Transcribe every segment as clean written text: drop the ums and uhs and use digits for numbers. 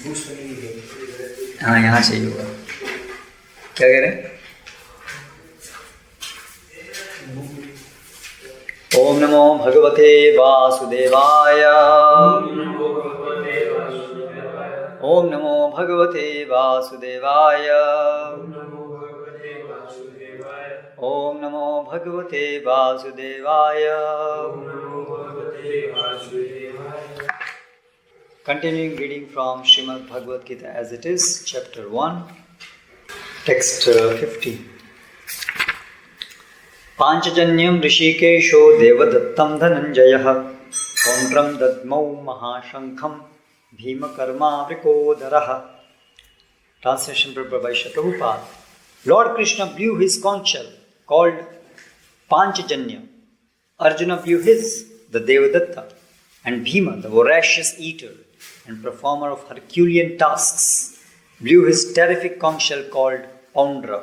हाँ यहाँ चाहिए होगा। क्या कह रहे हैं? ओम नमो भगवते वासुदेवाय। ओम नमो भगवते वासुदेवाय। ओम नमो भगवते वासुदेवाय। Continuing reading from Srimad Bhagavad Gita as it is, chapter 1, text 50. Panchajanyam Rishikesho Devadattam Dhananjayah Pondram Dadmau Mahashankham Bhimakarma Vrikodaraha. Translation by Prabhupada. Lord Krishna blew his conch shell called Panchajanya. Arjuna blew his, the Devadatta, and Bhima, the voracious eater and performer of Herculean tasks, blew his terrific conch shell called Poundra.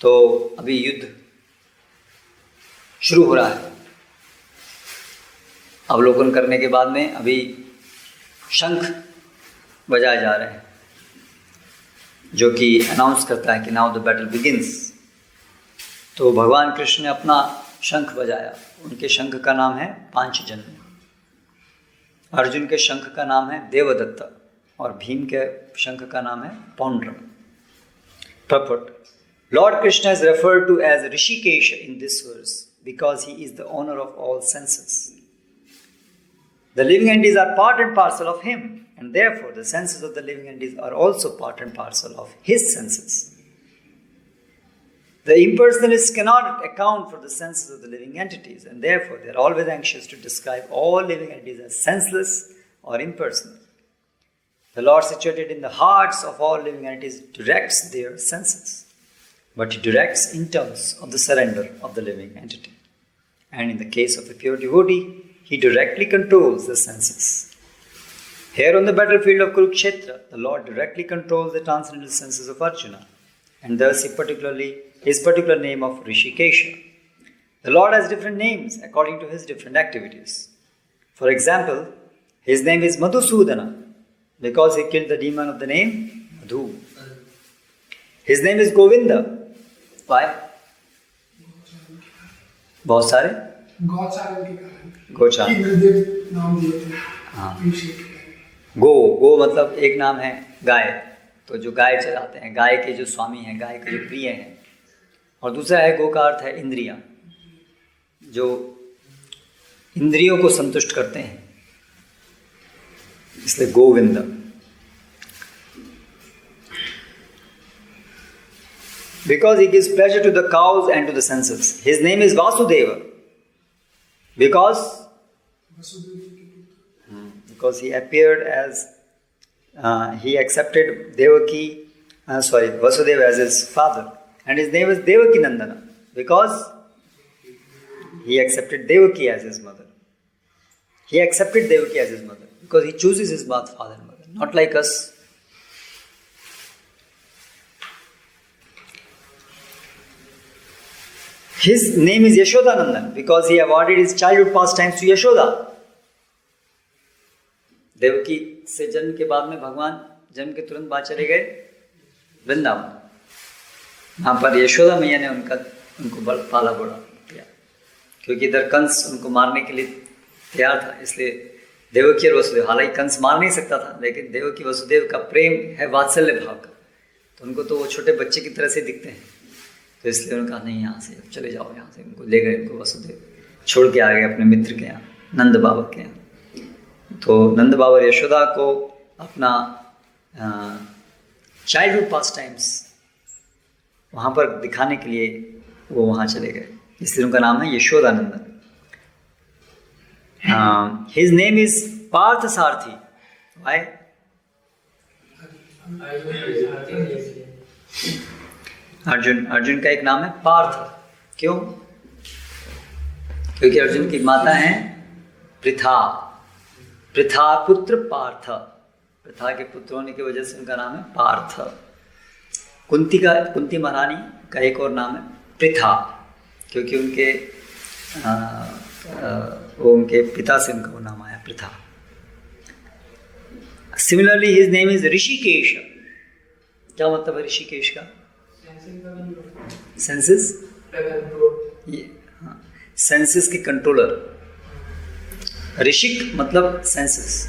तो अभी युद्ध शुरू हो रहा है। अवलोकन करने के बाद में अभी शंख बजाए जा रहे हैं, जो कि अनाउंस करता है कि नाउ द बैटल बिगिंस। तो भगवान कृष्ण ने अपना शंख बजाया। उनके शंख का नाम है पांचजन्य। अर्जुन के शंख का नाम है देवदत्ता और भीम के शंख का नाम है पौंड्रम। Purport. Lord Krishna is referred to as Rishikesha in this verse because he is the owner of all senses. The living entities are part and parcel of him, and therefore the senses of the living entities are also part and parcel of his senses. The impersonalists cannot account for the senses of the living entities, and therefore they are always anxious to describe all living entities as senseless or impersonal. The Lord, situated in the hearts of all living entities, directs their senses, but he directs in terms of the surrender of the living entity. And in the case of a pure devotee, he directly controls the senses. Here on the battlefield of Kurukshetra, the Lord directly controls the transcendental senses of Arjuna, and thus his particular name of Rishikesha. The Lord has different names according to his different activities. For example, his name is Madhusudana because he killed the demon of the name Madhu. His name is Govinda. Why? बहुत सारे गोचारण नाम दिए थे। हाँ। गो मतलब एक नाम है गाय, तो जो गाय चलाते हैं, गाय के जो स्वामी हैं, गाय के जो प्रिय हैं। और दूसरा है गो का अर्थ है इंद्रियां, जो इंद्रियों को संतुष्ट करते हैं, इसलिए Govind. Because he gives pleasure to the cows and to the senses. His name is Vasudeva. Because he appeared as he accepted Vasudeva as his father, and his name is Devaki Nandana because he accepted Devaki as his mother. He accepted Devaki as his mother because he chooses his father and mother, not like us. His name is Yashodanandan because he awarded his childhood pastimes to Yashoda. Devaki से जन्म के बाद में भगवान जन्म के तुरंत बाद चले गए वृंदावन। वहाँ पर यशोदा मैया ने उनको पाला बड़ा किया, क्योंकि इधर कंस उनको मारने के लिए तैयार था, इसलिए देवकी और वसुदेव, हालांकि कंस मार नहीं सकता था, लेकिन देवकी वसुदेव का प्रेम है वात्सल्य भाव का, तो उनको तो वो छोटे बच्चे की तरह से दिखते हैं, तो इसलिए उन्होंने कहा नहीं यहाँ से चले जाओ, यहाँ से उनको ले गए। उनको वसुदेव छोड़ के आ गए अपने मित्र के यहाँ, नंद बाबा के यहाँ। तो नंद बाबा यशोदा को अपना चाइल्डहुड पास टाइम्स वहाँ पर दिखाने के लिए वो वहाँ चले गए, इसलिए उनका नाम है Yashodanandan. His name is Partha Sarathi. Why? Arjun का एक नाम है पार्थ। क्यों? क्योंकि अर्जुन की माता है पृथा पुत्र पार्थ। पृथा के पुत्र होने की वजह से उनका नाम है पार्थ। कुंती महारानी का एक और नाम है पृथा, क्योंकि उनके पिता से उनका वो नाम आया Pritha. Similarly, his name is Rishikesh. क्या मतलब है ऋषिकेश का? सेंसेस, सेंसेस के कंट्रोलर. ऋषिक मतलब सेंसेस,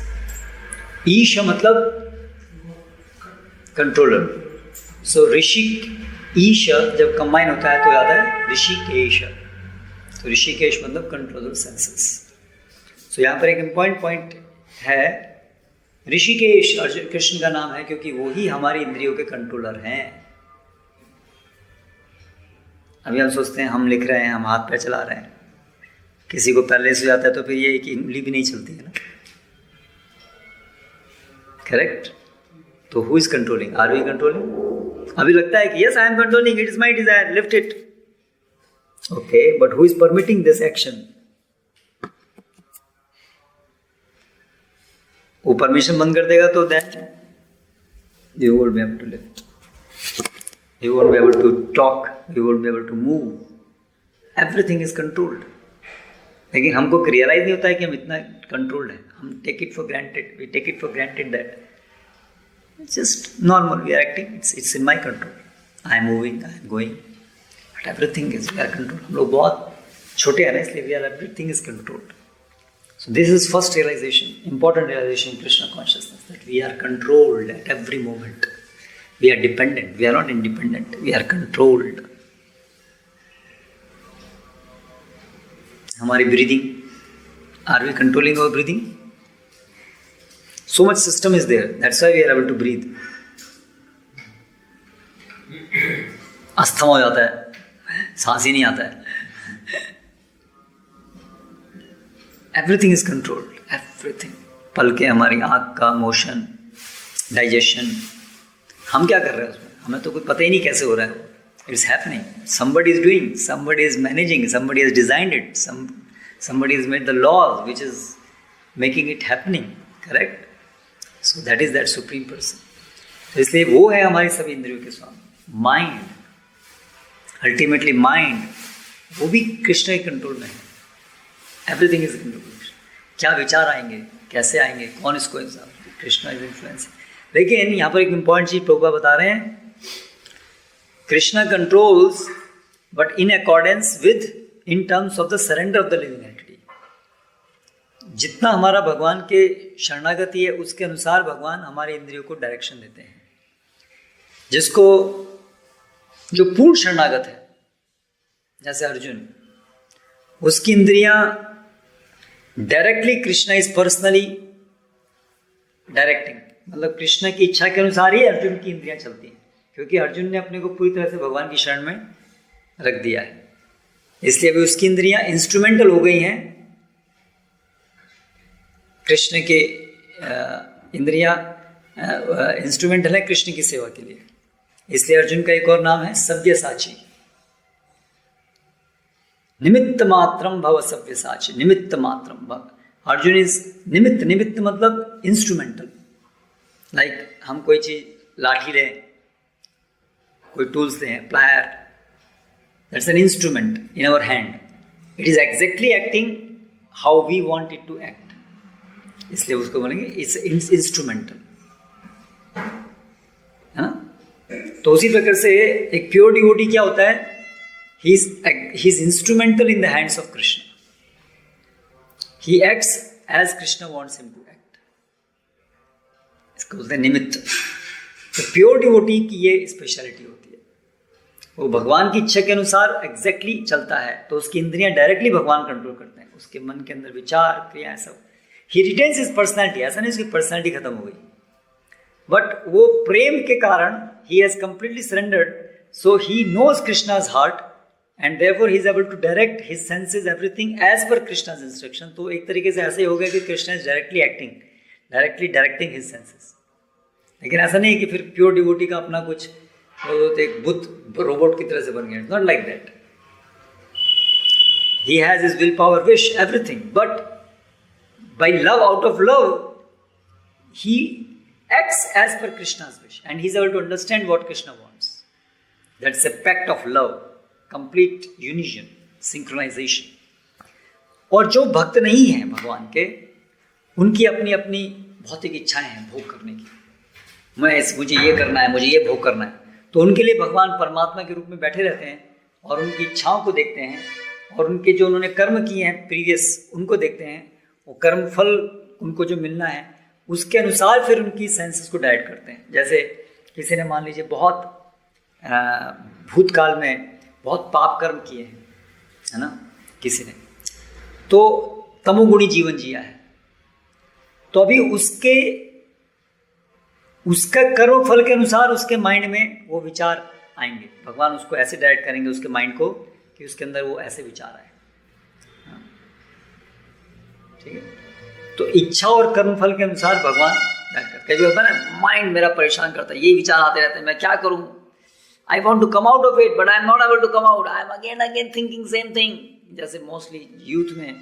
ईश मतलब कंट्रोलर. सो ऋषिक ईश जब कंबाइन होता है तो याद है ऋषिकेश. तो ऋषिकेश मतलब कंट्रोलर सेंसेस. सो यहाँ पर एक इम्पॉर्टेंट पॉइंट है, ऋषिकेश अर्जुन कृष्ण का नाम है क्योंकि वो ही हमारी इंद्रियों के कंट्रोलर हैं. अभी हम सोचते हैं हम लिख रहे हैं, हम हाथ पैर चला रहे हैं, किसी को पैरालिसिस हो जाता है तो फिर ये एक उंगली भी नहीं चलती है ना. करेक्ट. तो who is controlling? Are we controlling? अभी लगता है कि yes I am controlling, it is my desire, lift it. Okay, but who is permitting this action? वो परमिशन बंद कर देगा तो then you won't be able to lift, you won't be able to talk, you won't be able to move. Everything is controlled. लेकिन हमको realise नहीं होता है कि हम इतना कंट्रोल्ड है. हम take it for granted, we take it for granted that it's just normal, we are acting, it's in my control, I am moving, I am going, but everything is we are control. हम लोग बहुत छोटे हैं ना, इसलिए we are everything is controlled. So this is first realization, important realization in Krishna consciousness, that we are controlled at every moment. We are dependent. We are not independent. We are controlled. हमारी breathing, are we controlling our breathing? So much system is there. That's why we are able to breathe. Asthma हो जाता है, सांस ही नहीं आता है. Everything is controlled, everything. पलके, हमारी आँख का मोशन, डाइजेशन, हम क्या कर रहे हैं उसमें? हमें तो कुछ पता ही नहीं कैसे हो रहा है. It's happening. Somebody is doing, somebody is managing, somebody has designed it, somebody is made the laws which is making it happening. Correct. So that is that supreme person. तो इसलिए वो है हमारी सभी इंद्रियों के स्वामी. माइंड, अल्टीमेटली माइंड, वो भी कृष्ण के कंट्रोल में है. Everything is control. क्या विचार आएंगे, कैसे आएंगे, कौन इसको इंसान, कृष्णा इज इन्फ्लुएंस. लेकिन यहाँ पर एक इंपॉर्टेंट चीज प्रभुपाद बता रहे हैं, Krishna controls but in accordance with, in terms of the surrender of the living entity. जितना हमारा भगवान के शरणागति है उसके अनुसार भगवान हमारे इंद्रियों को डायरेक्शन देते हैं. जिसको, जो पूर्ण शरणागत है जैसे अर्जुन, उसकी इंद्रियां directly Krishna is personally directing. मतलब कृष्णा की इच्छा के अनुसार ही अर्जुन की इंद्रियां चलती हैं, क्योंकि अर्जुन ने अपने को पूरी तरह से भगवान की शरण में रख दिया है. इसलिए अभी उसकी इंद्रियां इंस्ट्रूमेंटल हो गई हैं. कृष्ण के इंद्रियां इंस्ट्रूमेंटल है कृष्ण की सेवा के लिए. इसलिए अर्जुन का एक और नाम है सव्यसाची. निमित्त मात्रम भव सव्यसाची. निमित्त मात्रम भव. अर्जुन इज निमित्त. निमित्त मतलब इंस्ट्रूमेंटल. लाइक हम कोई चीज लाठी लें, कोई टूल्स लें, plier, that's an instrument in our hand. It is exactly acting how we want it to act. इसलिए उसको बोलेंगे इट्स इंस्ट्रूमेंटल. है ना. तो उसी प्रकार से एक प्योर डिवोटी क्या होता है? He is instrumental in the hands of Krishna. He acts as Krishna wants him to act. इसको बोलते हैं निमित्त. तो प्योर डिवोटी की ये स्पेशलिटी होती है. वो भगवान की इच्छा के अनुसार एग्जैक्टली चलता है, तो उसकी इंद्रियां डायरेक्टली भगवान कंट्रोल करते हैं. उसके मन के अंदर विचार, क्रियाएं, सब. He retains his personality. ऐसा नहीं उसकी पर्सनैलिटी खत्म हो गई, बट वो प्रेम के कारण he has completely surrendered. So he knows Krishna's heart. And therefore he is able to direct his senses, everything as per Krishna's instruction. तो एक तरीके से ऐसे ही हो गया कि Krishna is directly acting, directly directing his senses. लेकिन ऐसा नहीं कि फिर प्योर डिवोटी का अपना कुछ एक बुद्ध रोबोट की तरह से बन गया. Not like that. He has his will power, wish, everything, but by love, out of love, he acts as per Krishna's wish, and he is able to understand what Krishna wants. That's a pact of love, complete union, synchronization. और जो भक्त नहीं हैं भगवान के, उनकी अपनी अपनी भौतिक इच्छाएं हैं भोग करने की, मुझे ये करना है, मुझे ये भोग करना है, तो उनके लिए भगवान परमात्मा के रूप में बैठे रहते हैं और उनकी इच्छाओं को देखते हैं और उनके जो उन्होंने कर्म किए हैं प्रीवियस उनको देखते हैं, वो कर्म फल उनको जो मिलना है उसके अनुसार फिर उनकी सेंसेस को डायरेक्ट करते हैं। जैसे किसी ने मान लीजिए बहुत भूतकाल में बहुत पाप कर्म किए हैं, है ना, किसी ने तो तमोगुणी जीवन जिया है, तो अभी उसका कर्म फल के अनुसार उसके माइंड में वो विचार आएंगे, भगवान उसको ऐसे डायरेक्ट करेंगे उसके माइंड को कि उसके अंदर वो ऐसे विचार आए। ठीक है, तो इच्छा और कर्म फल के अनुसार भगवान डायरेक्ट करते हैं। कभी होता है ना, माइंड मेरा परेशान करता है, ये विचार आते रहते हैं, मैं क्या करूं, I want to come out of it but I am not able to come out, I am again thinking same thing. जैसे मोस्टली यूथ में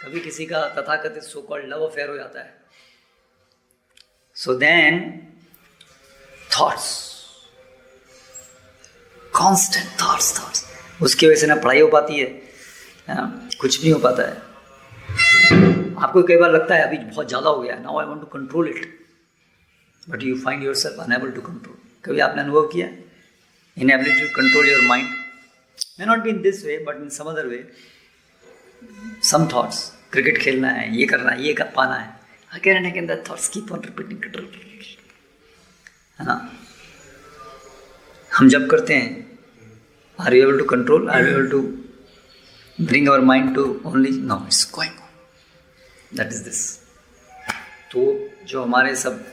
कभी किसी का तथाकथित सो कॉल्ड लव अफेयर हो जाता है, so then thoughts, constant thoughts, उसकी वजह से ना पढ़ाई हो पाती है, कुछ भी नहीं हो पाता है। आपको कई बार लगता है अभी बहुत ज़्यादा हो गया, now I want to control it, but you find yourself unable to control. कभी आपने अनुभव किया inability to control your mind? May not be in this way but in some other way, some thoughts, cricket खेलना है, ये करना है, ये कर पाना है, again and again that thoughts keep on repeating, है ना। हम जब करते हैं, are you able to control, are you able to bring our mind to only no it's going on, that is this. तो जो हमारे सब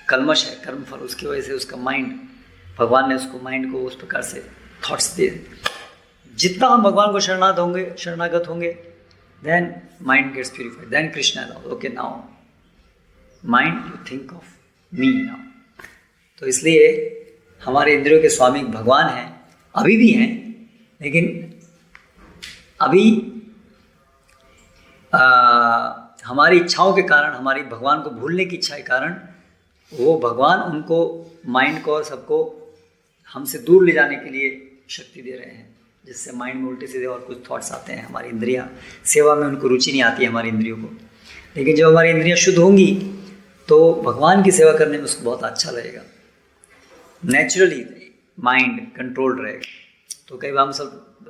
कलमश है कर्म फल, उसकी वजह से उसका माइंड, भगवान ने उसको माइंड को उस प्रकार से थॉट्स दिए। जितना हम भगवान को शरणागत होंगे then mind gets purified, then Krishna allow, okay now mind you think of me now. तो इसलिए हमारे इंद्रियों के स्वामी भगवान हैं, अभी भी हैं, लेकिन अभी हमारी इच्छाओं के कारण, हमारी भगवान को भूलने की इच्छा के कारण, वो भगवान उनको माइंड को और सबको हमसे दूर ले जाने के लिए शक्ति दे रहे हैं, जिससे माइंड में उल्टे सीधे और कुछ थॉट्स आते हैं। हमारी इंद्रियां सेवा में उनको रुचि नहीं आती है हमारी इंद्रियों को, लेकिन जब हमारी इंद्रियां शुद्ध होंगी तो भगवान की सेवा करने में उसको बहुत अच्छा लगेगा, नेचुरली माइंड कंट्रोल्ड रहेगा। तो कई बार हम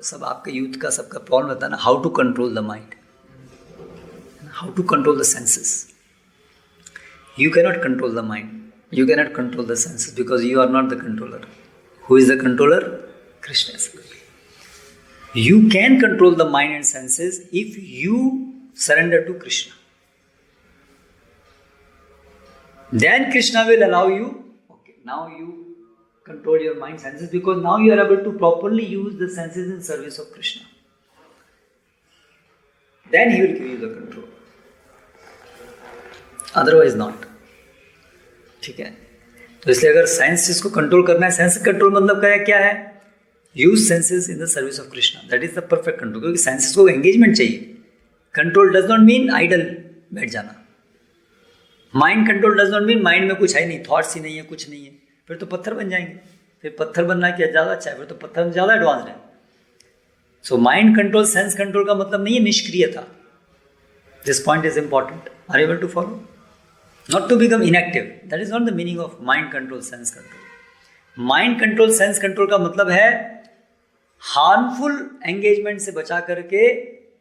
सब आपके यूथ का सबका प्रॉब्लम रहता है ना, how to control the mind, how to control the senses. You cannot control the mind, you cannot control the senses because you are not the controller. Who is the controller? Krishna is. You can control the mind and senses if you surrender to Krishna. Then Krishna will allow you, okay, now you control your mind senses because now you are able to properly use the senses in service of Krishna. Then he will give you the control. Otherwise not. ठीक है, तो इसलिए अगर senses को control करना है, sense control मतलब क्या है? Use senses in the service of Krishna, that is the perfect control. क्योंकि सेंसेस को एंगेजमेंट चाहिए। Control does not mean idle बैठ जाना। Mind control does not mean mind में कुछ है नहीं, थॉट्स ही नहीं है, कुछ नहीं है, फिर तो पत्थर बन जाएंगे। फिर पत्थर बनना क्या ज़्यादा अच्छा है, फिर तो पत्थर में ज़्यादा एडवांस्ड है। So mind control, sense control का मतलब नहीं है निष्क्रियता। This point is important. Are able to follow? Not to become inactive, that is not the meaning of mind control, sense control. Mind control, sense control का मतलब है harmful engagement से बचा करके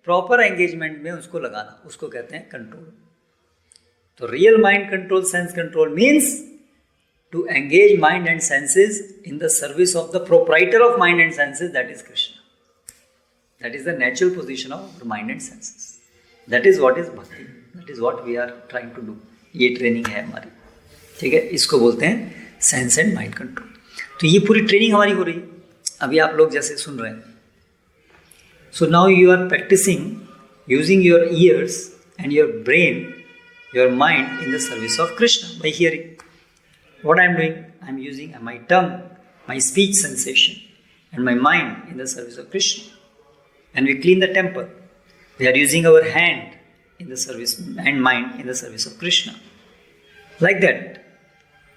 प्रॉपर एंगेजमेंट में उसको लगाना, उसको कहते हैं कंट्रोल। तो real mind control, sense control means to engage mind and senses in the service of the proprietor of mind and senses, that is Krishna. That is the natural position of mind and senses. That is what is bhakti, that is what we are trying to do. ये training है हमारी, ठीक है। इसको बोलते हैं sense and mind control. तो ये पूरी ट्रेनिंग हमारी हो रही है, अभी आप लोग जैसे सुन रहे हैं। So now you are practising using your ears and your brain, your mind in the service of Krishna by hearing. What I am doing? I am using my tongue, my speech sensation and my mind in the service of Krishna. And we clean the temple, we are using our hand in the service and mind in the service of Krishna, like that।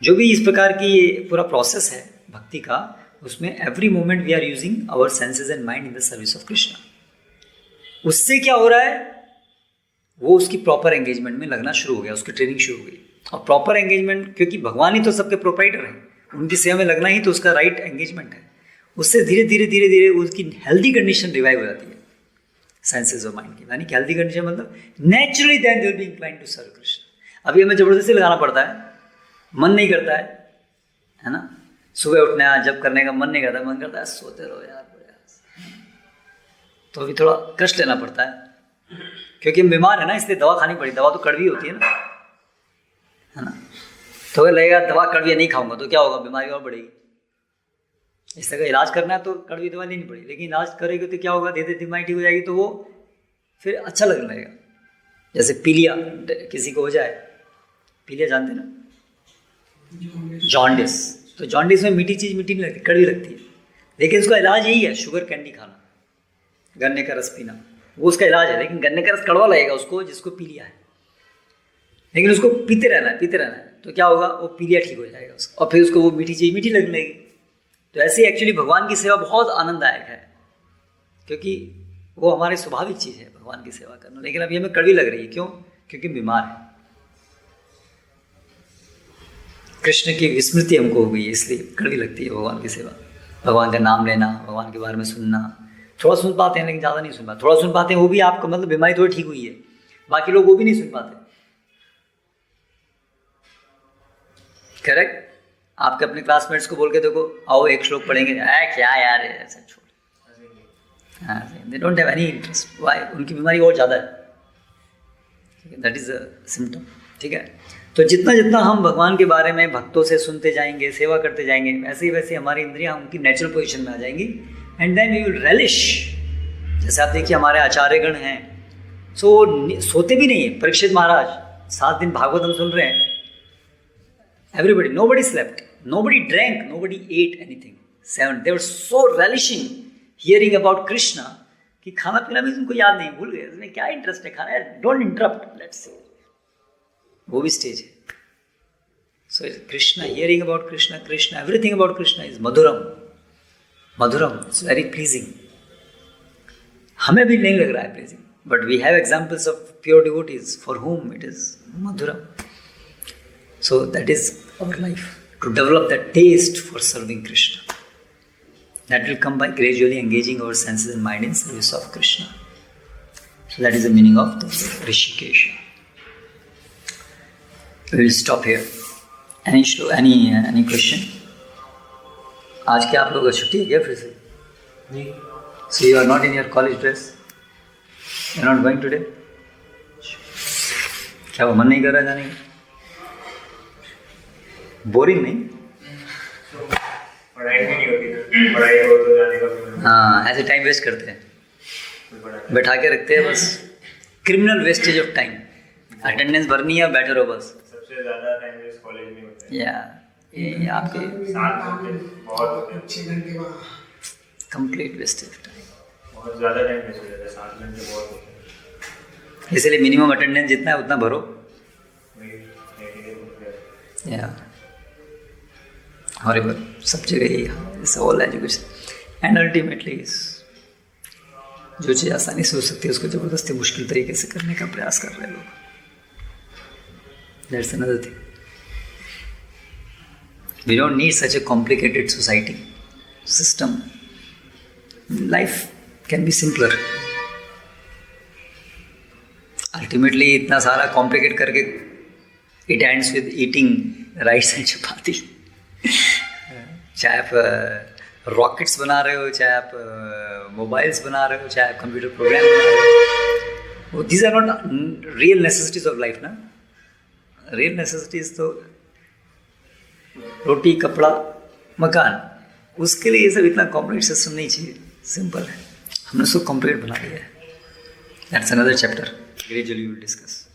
जो भी इस प्रकार की ये पूरा process है भक्ति का, उसमें every moment we are using our senses and mind in the service of Krishna। उससे क्या हो रहा है? वो उसकी प्रॉपर एंगेजमेंट में लगना शुरू हो गया, उसकी ट्रेनिंग शुरू हो गई। और प्रॉपर एंगेजमेंट, क्योंकि भगवान ही तो सबके प्रोप्राइटर हैं, उनकी सेवा में लगना ही तो उसका राइट एंगेजमेंट है। उससे धीरे धीरे धीरे धीरे उसकी हेल्दी कंडीशन रिवाइव हो जाती है सेंसेस ऑफ माइंड की। यानी कि हेल्दी कंडीशन मतलब naturally then they will be inclined to serve Krishna. अभी हमें जबरदस्ती लगाना पड़ता है, मन नहीं करता है ना। सुबह उठना जब करने का मन नहीं करता, मन करता है सोते रहो यार, तो अभी थोड़ा कष्ट लेना पड़ता है क्योंकि हम बीमार है ना, इसलिए दवा खानी पड़ी। दवा तो कड़वी होती है ना। तो अगर लगेगा दवा कड़वी नहीं खाऊंगा तो क्या होगा, बीमारी और बढ़ेगी। इस तरह का इलाज करना है तो कड़वी दवा लेनी पड़ेगी, लेकिन इलाज करेगी तो क्या होगा, धीरे धीरे बीमारी ठीक हो जाएगी तो वो फिर अच्छा लगने लगेगा। जैसे पीलिया किसी को हो जाए, पीलिया जानते ना, जॉन्डिस, तो जॉन्डिस में मीठी चीज़ मीठी नहीं लगती, कड़वी लगती है, लेकिन उसका इलाज यही है, शुगर कैंडी खाना, गन्ने का रस पीना, वो उसका इलाज है। लेकिन गन्ने का रस कड़वा लगेगा उसको जिसको पीलिया है, लेकिन उसको पीते रहना है, तो क्या होगा, वो पीलिया ठीक हो जाएगा उसका, और फिर उसको वो मीठी चीज़ मीठी लगने लगेगी। तो ऐसे ही एक्चुअली भगवान की सेवा बहुत आनंददायक है, क्योंकि वो हमारी स्वाभाविक चीज़ है भगवान की सेवा करना। लेकिन अभी हमें कड़वी लग रही है, क्यों? क्योंकि बीमार है, कृष्ण की विस्मृति हमको हो गई है, इसलिए कड़वी लगती है भगवान की सेवा। भगवान का नाम लेना, भगवान के बारे में सुनना, थोड़ा सुन पाते हैं लेकिन ज़्यादा नहीं सुन पाते। थोड़ा सुन पाते हैं, वो भी आपका मतलब बीमारी थोड़ी ठीक हुई है, बाकी लोग वो भी नहीं सुन पाते। करेक्ट? आपके अपने क्लासमेट्स को बोल के देखो, आओ एक श्लोक पढ़ेंगे, क्या यार ऐसा छोड़, हाँ, they don't have any interest. Why? उनकी बीमारी और ज़्यादा है, दैट इज़ अ सिम्टम। ठीक है, तो जितना जितना हम भगवान के बारे में भक्तों से सुनते जाएंगे, सेवा करते जाएंगे, वैसे ही वैसे हमारी इंद्रियां उनकी नेचुरल पोजीशन में आ जाएंगी, and then we will relish. जैसे आप देखिए हमारे आचार्यगण हैं, सोते भी नहीं है। परीक्षित महाराज 7 दिन भागवत हम सुन रहे हैं, everybody, nobody slept, nobody drank, nobody ate anything. 7, they were so relishing hearing about Krishna कि खाना पीना भी उनको याद नहीं, भूल गए, उसमें क्या इंटरेस्ट है खाना, डोंट इंटरप्ट, लेट्स से, वो भी स्टेज है। So Krishna, hearing about Krishna, Krishna, everything about Krishna is मधुरम, मधुरम, इट्स वेरी प्लीजिंग। हमें भी नहीं लग रहा है pleasing, but we have examples of pure devotees for whom it is Madhuram. So that is our life, to develop that taste for serving Krishna. That will come by gradually engaging our senses and mind in service of Krishna. So that is the meaning of the Rishikesh. We will stop here. Any question? आज क्या आप लोगों का छुट्टी है क्या फिर से? नहीं. So you are not in your college dress? You are not going today? क्या वो मन नहीं कर रहा जाने का? बोरिंग नहीं? पढ़ाई भी नहीं होती ना, पढ़ाई हो तो जाने का। हाँ, ऐसे टाइम वेस्ट करते हैं, बैठा के रखते हैं बस, criminal wastage of time. Attendance भरनी है, बैठे रहो बस। सबसे ज़्यादा टाइम वेस्ट कॉलेज में होता है। ये आपके 7 घंटे बहुत 6 घंटे बाद कंप्लीट वेस्टेज ऑफ टाइम, बहुत ज़्यादा टाइम वेस्ट हो जाता है। 7 घंटे बहुत होते हैं, इसलिए मिनिमम अटेंडेंस जितना है उतना भरो। या हॉरिबल, सब जगह यही it's all education and ultimately जो चीज़ आसानी से हो सकती है उसको ज़बरदस्ती मुश्किल तरीके से करने का प्रयास कर रहे हैं लोग। That's another thing. We don't need such a complicated society system. Life can be simpler. Ultimately इतना सारा कॉम्प्लिकेट करके it ends with eating rice and chapati. चाहे आप रॉकेट्स बना रहे हो, चाहे आप मोबाइल्स बना रहे हो, चाहे आप कंप्यूटर प्रोग्राम बना रहे हो, these are not real necessities of life ना। रियल नेसेसिटीज तो रोटी, कपड़ा, मकान, उसके लिए ये सब इतना कॉम्प्लिकेट सिस्टम नहीं चाहिए, सिंपल है। हमने उसको कॉम्प्लिकेट बना दिया है। That's another chapter, gradually we will discuss.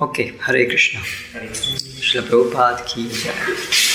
Okay, Hare Krishna. Srila Prabhupada की जय।